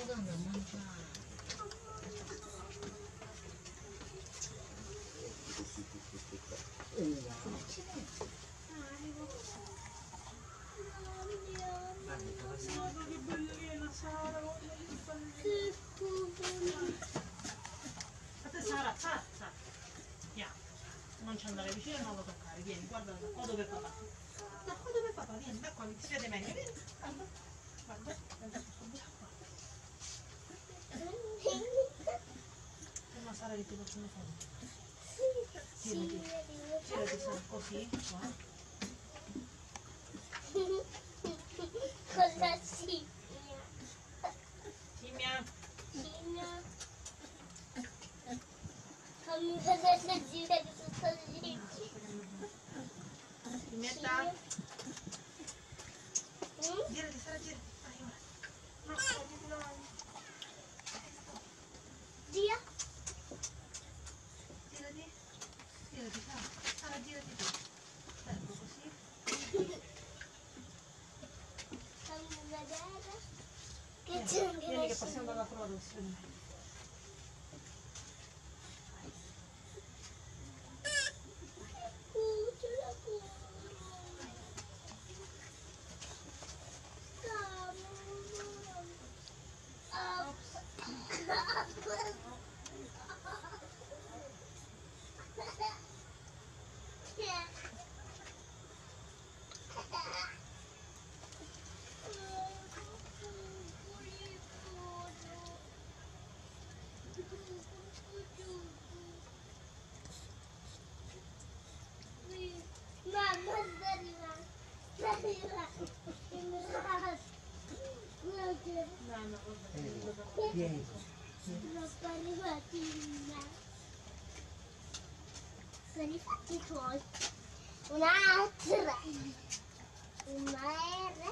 da mangiare. Sara, che bellina, Sara, a te Sara, Sara, via, non ci andare vicino e non lo toccare, vieni, guarda, qua dove papà, da qua dove papà, vieni, da qua, si vede meglio, vieni, guarda, guarda, guarda, ma Sara che ti faccio una foto, girati Sara, così, qua. Cosa sì? Simia. Simia. Fammi vedere girare tutto lì. Simietta. Girati, Sara, girati. Vai, ora. No. Dia. Girati. Girati, Sara. Sara, girati tu. Ecco così. Fammi vedere. Che c'è un vieni che passiamo dall'altro lato. Ce la mamma sta arrivando. Vieni. Troppo arrivatina. Sono i fatti tuoi. Un'altra. Una R.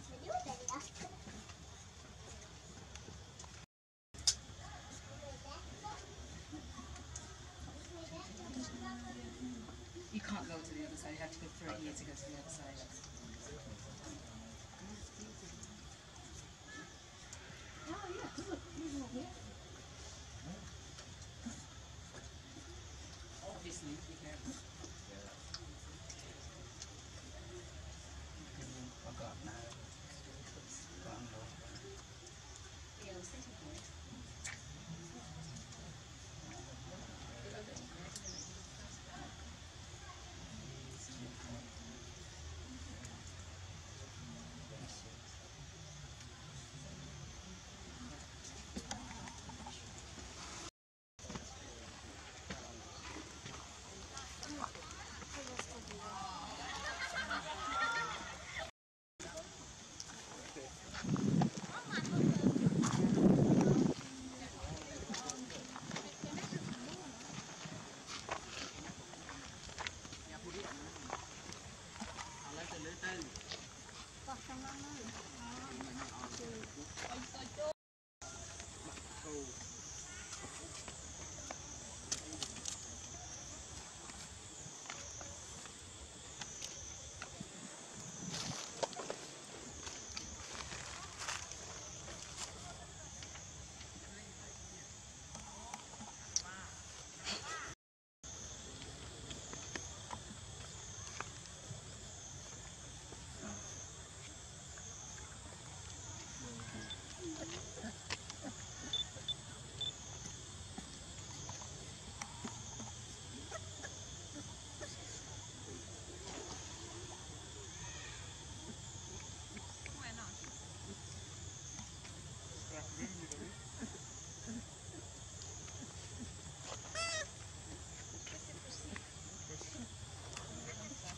Vediamo dell'altra. You can't go to the other side, you have to go through here to go to the other side. Oh yeah, look, there's one here. Obviously, be careful. Yeah, I was thinking for it.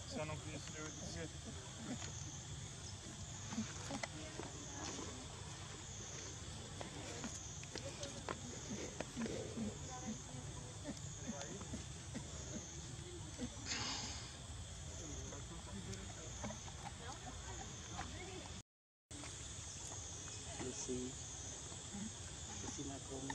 Sono qui a vedere. Sì, ma con...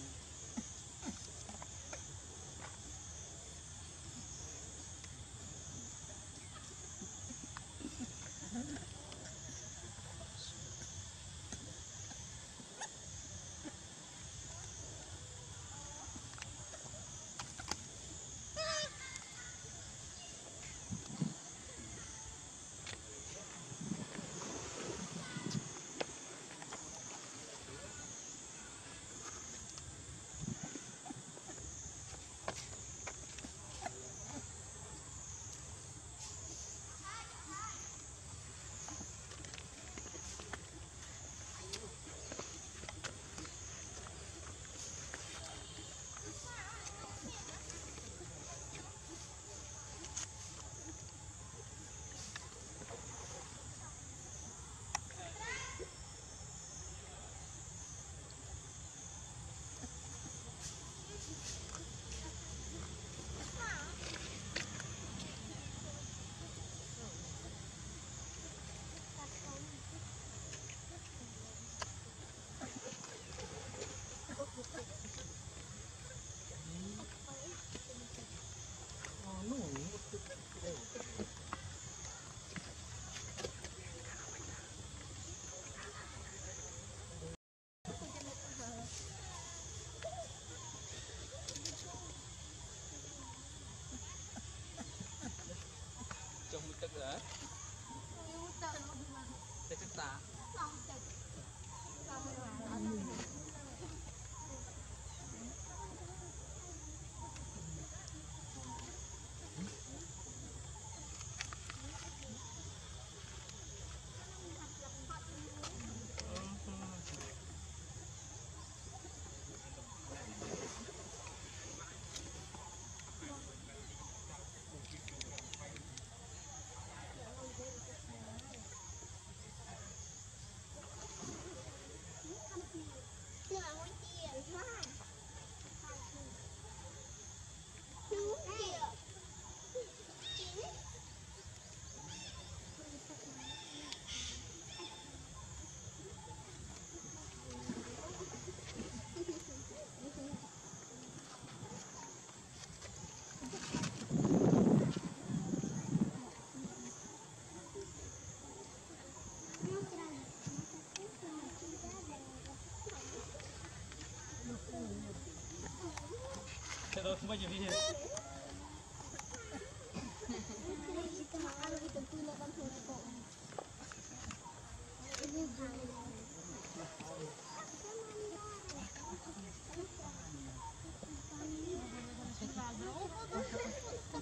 đâu không bao giờ đi hết.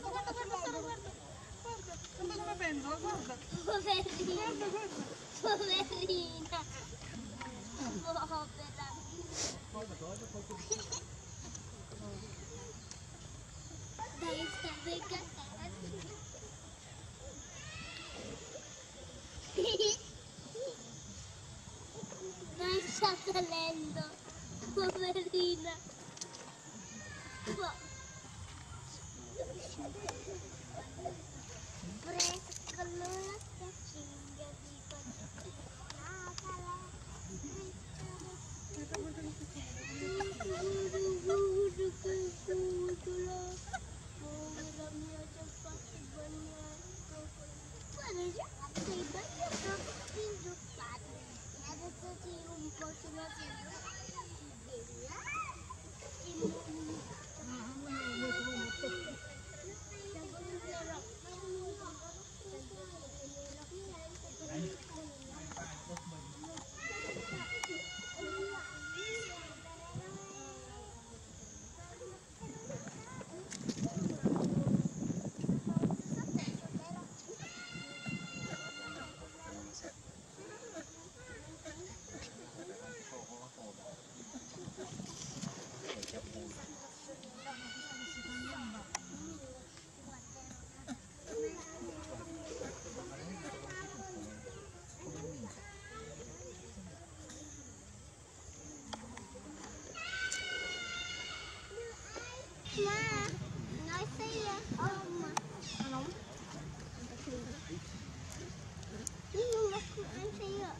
Guarda come pentola, guarda. Poverina. Poverina. Povera. Dai, sta dai, sta salendo. Poverina. Frescolona che cinga di Ma, nói xí mà. Nóng. Nhưng nó không ăn xí ạ.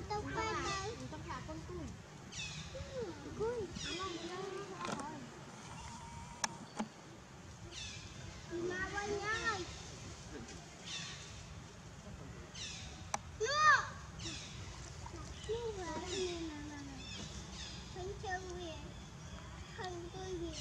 Tao quay đây. Tao thả con cùi. Cùi. Ma quay nhá. Nó. Nó vào đây nè. Không chơi về. Không chơi về.